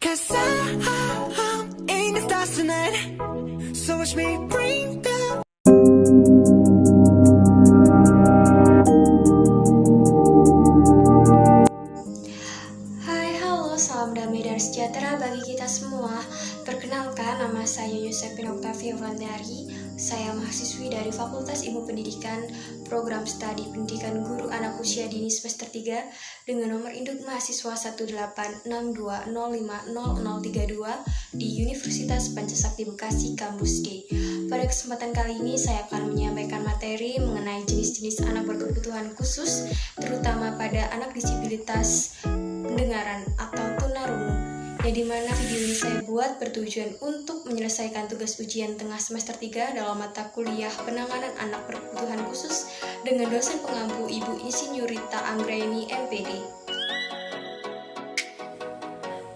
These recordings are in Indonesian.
'Cause I'm in the stars tonight, so watch me bring the. Hai, halo, salam damai dan sejahtera bagi kita semua. Perkenalkan, nama saya Yusepin Oktavia Wulandari. Saya mahasiswi dari Fakultas Ilmu Pendidikan, Program Studi Pendidikan Guru Anak Usia Dini semester 3 dengan nomor induk mahasiswa 18620500032 di Universitas Pancasakti Bekasi Kampus D. Pada kesempatan kali ini saya akan menyampaikan materi mengenai jenis-jenis anak berkebutuhan khusus, terutama pada anak disabilitas pendengaran atau tunarungu, yang dimana video ini saya buat bertujuan untuk menyelesaikan tugas ujian tengah semester 3 dalam mata kuliah penanganan anak berkebutuhan khusus dengan dosen pengampu Ibu Insinyurita Anggraini MPD.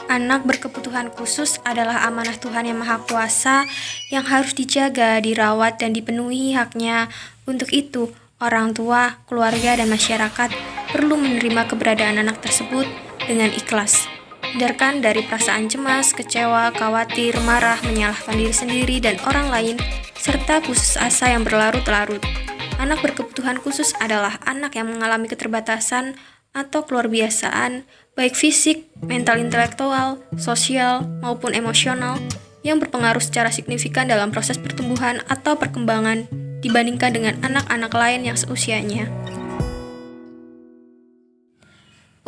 Anak berkebutuhan khusus adalah amanah Tuhan Yang Maha Kuasa yang harus dijaga, dirawat, dan dipenuhi haknya. Untuk itu, orang tua, keluarga, dan masyarakat perlu menerima keberadaan anak tersebut dengan ikhlas. Hindarkan dari perasaan cemas, kecewa, khawatir, marah, menyalahkan diri sendiri dan orang lain, serta putus asa yang berlarut-larut. Anak berkebutuhan khusus adalah anak yang mengalami keterbatasan atau keluarbiasaan, baik fisik, mental, intelektual, sosial, maupun emosional, yang berpengaruh secara signifikan dalam proses pertumbuhan atau perkembangan dibandingkan dengan anak-anak lain yang seusianya.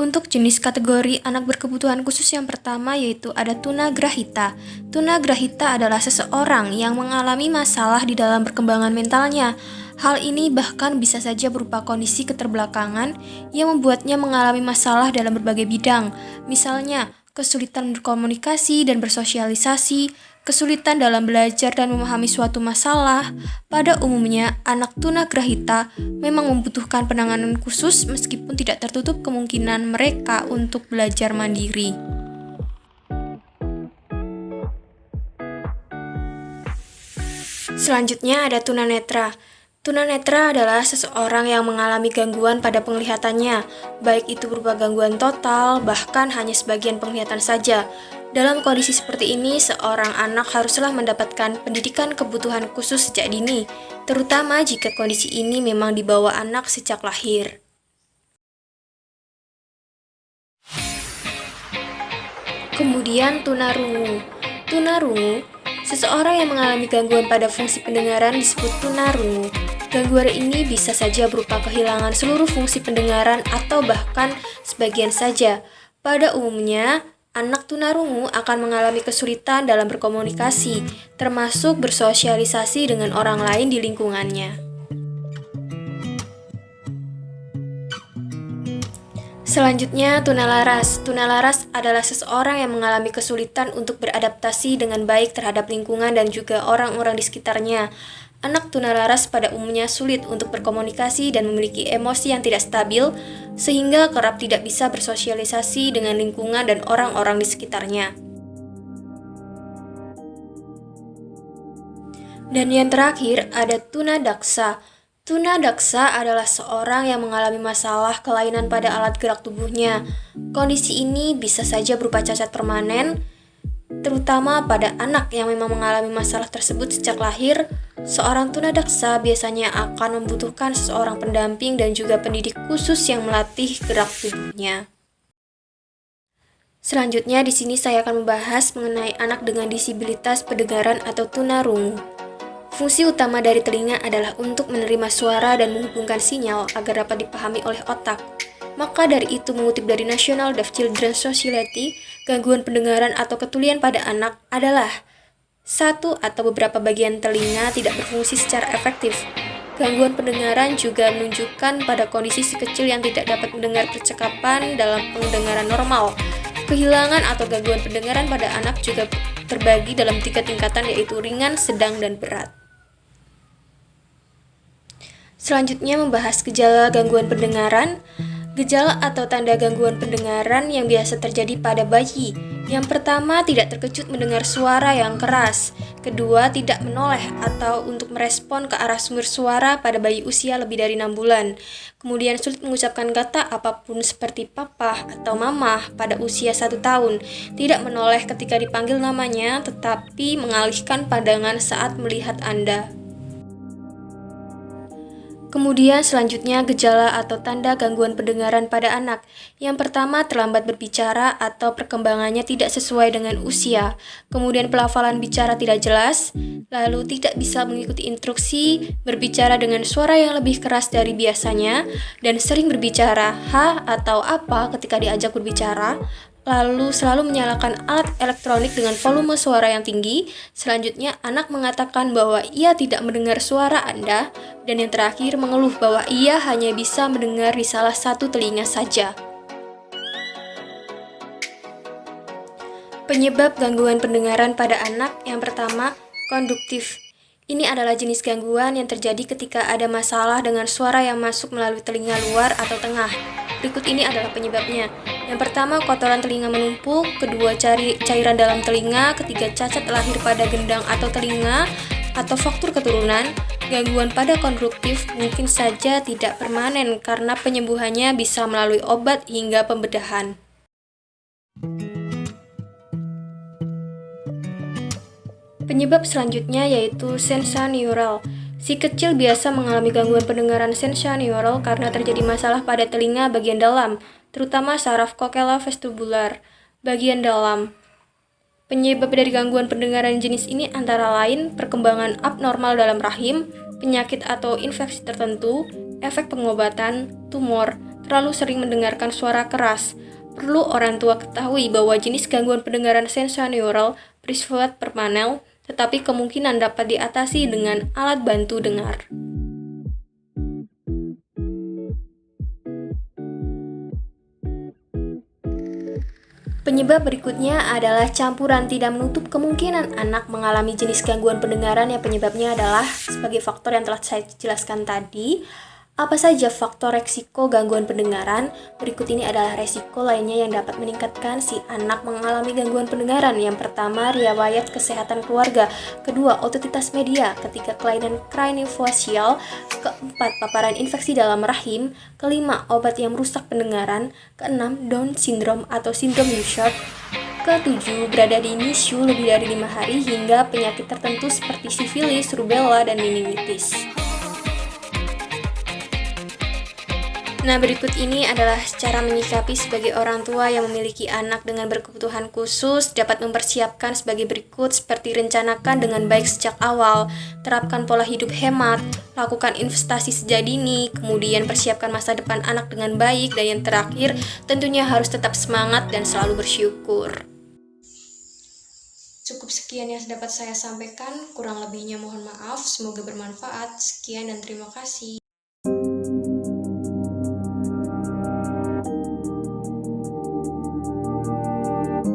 Untuk jenis kategori anak berkebutuhan khusus yang pertama yaitu ada tunagrahita. Tunagrahita adalah seseorang yang mengalami masalah di dalam perkembangan mentalnya. Hal ini bahkan bisa saja berupa kondisi keterbelakangan yang membuatnya mengalami masalah dalam berbagai bidang. Misalnya, kesulitan berkomunikasi dan bersosialisasi, kesulitan dalam belajar dan memahami suatu masalah. Pada umumnya, anak tunagrahita memang membutuhkan penanganan khusus meskipun tidak tertutup kemungkinan mereka untuk belajar mandiri. Selanjutnya ada tunanetra. Tunanetra adalah seseorang yang mengalami gangguan pada penglihatannya, baik itu berupa gangguan total, bahkan hanya sebagian penglihatan saja. Dalam kondisi seperti ini, seorang anak haruslah mendapatkan pendidikan kebutuhan khusus sejak dini, terutama jika kondisi ini memang dibawa anak sejak lahir. Kemudian tunarungu. Tunarungu, seseorang yang mengalami gangguan pada fungsi pendengaran disebut tunarungu. Gangguan ini bisa saja berupa kehilangan seluruh fungsi pendengaran atau bahkan sebagian saja. Pada umumnya, anak tunarungu akan mengalami kesulitan dalam berkomunikasi, termasuk bersosialisasi dengan orang lain di lingkungannya. Selanjutnya, tunalaras. Tunalaras adalah seseorang yang mengalami kesulitan untuk beradaptasi dengan baik terhadap lingkungan dan juga orang-orang di sekitarnya. Anak tunalaras pada umumnya sulit untuk berkomunikasi dan memiliki emosi yang tidak stabil, sehingga kerap tidak bisa bersosialisasi dengan lingkungan dan orang-orang di sekitarnya. Dan yang terakhir ada tunadaksa. Tunadaksa adalah seorang yang mengalami masalah kelainan pada alat gerak tubuhnya. Kondisi ini bisa saja berupa cacat permanen, terutama pada anak yang memang mengalami masalah tersebut sejak lahir. Seorang tunadaksa biasanya akan membutuhkan seseorang pendamping dan juga pendidik khusus yang melatih gerak tubuhnya. Selanjutnya di sini saya akan membahas mengenai anak dengan disabilitas pendengaran atau tunarungu. Fungsi utama dari telinga adalah untuk menerima suara dan menghubungkan sinyal agar dapat dipahami oleh otak. Maka dari itu, mengutip dari National Deaf Children Society, gangguan pendengaran atau ketulian pada anak adalah satu atau beberapa bagian telinga tidak berfungsi secara efektif. Gangguan pendengaran juga menunjukkan pada kondisi si kecil yang tidak dapat mendengar percakapan dalam pendengaran normal. Kehilangan atau gangguan pendengaran pada anak juga terbagi dalam 3 tingkatan yaitu ringan, sedang, dan berat. Selanjutnya membahas gejala gangguan pendengaran. Gejala atau tanda gangguan pendengaran yang biasa terjadi pada bayi Yang pertama, tidak terkejut mendengar suara yang keras. Kedua, tidak menoleh atau untuk merespon ke arah sumber suara pada bayi usia lebih dari 6 bulan. Kemudian sulit mengucapkan kata apapun seperti papa atau mama pada usia 1 tahun. Tidak menoleh ketika dipanggil namanya, tetapi mengalihkan pandangan saat melihat Anda. Kemudian selanjutnya gejala atau tanda gangguan pendengaran pada anak. Yang pertama, terlambat berbicara atau perkembangannya tidak sesuai dengan usia. Kemudian pelafalan bicara tidak jelas, lalu tidak bisa mengikuti instruksi, berbicara dengan suara yang lebih keras dari biasanya, dan sering berbicara "ha" atau "apa" ketika diajak berbicara. Lalu selalu menyalakan alat elektronik dengan volume suara yang tinggi. Selanjutnya, anak mengatakan bahwa ia tidak mendengar suara Anda. Dan yang terakhir, mengeluh bahwa ia hanya bisa mendengar di salah satu telinga saja. Penyebab gangguan pendengaran pada anak yang pertama, konduktif. Ini adalah jenis gangguan yang terjadi ketika ada masalah dengan suara yang masuk melalui telinga luar atau tengah. Berikut ini adalah penyebabnya. Yang pertama, kotoran telinga menumpuk. Kedua, cairan dalam telinga. Ketiga, cacat lahir pada gendang atau telinga atau faktor keturunan. Gangguan pada konduktif mungkin saja tidak permanen karena penyembuhannya bisa melalui obat hingga pembedahan. Penyebab selanjutnya yaitu sensorineural. Si kecil biasa mengalami gangguan pendengaran sensorineural karena terjadi masalah pada telinga bagian dalam, terutama saraf cochlea vestibular bagian dalam. Penyebab dari gangguan pendengaran jenis ini antara lain perkembangan abnormal dalam rahim, penyakit atau infeksi tertentu, efek pengobatan, tumor, terlalu sering mendengarkan suara keras. Perlu orang tua ketahui bahwa jenis gangguan pendengaran sensorineural bersifat permanen, tetapi kemungkinan dapat diatasi dengan alat bantu dengar. Penyebab berikutnya adalah campuran. Tidak menutup kemungkinan anak mengalami jenis gangguan pendengaran yang penyebabnya adalah sebagai faktor yang telah saya jelaskan tadi. Apa saja faktor resiko gangguan pendengaran? Berikut ini adalah resiko lainnya yang dapat meningkatkan si anak mengalami gangguan pendengaran. Yang pertama, riwayat kesehatan keluarga. Kedua, otoditas media. Ketiga, kelainan kraniofacial. Keempat, paparan infeksi dalam rahim. Kelima, obat yang merusak pendengaran. Keenam, Down syndrome atau sindrom Usher. Ketujuh, berada di NICU lebih dari 5 hari hingga penyakit tertentu seperti sifilis, rubella, dan meningitis. Nah, berikut ini adalah cara menyikapi sebagai orang tua yang memiliki anak dengan berkebutuhan khusus. Dapat mempersiapkan sebagai berikut, seperti rencanakan dengan baik sejak awal, terapkan pola hidup hemat, lakukan investasi sejak dini, kemudian persiapkan masa depan anak dengan baik, dan yang terakhir, tentunya harus tetap semangat dan selalu bersyukur. Cukup sekian yang dapat saya sampaikan, kurang lebihnya mohon maaf, semoga bermanfaat. Sekian dan terima kasih.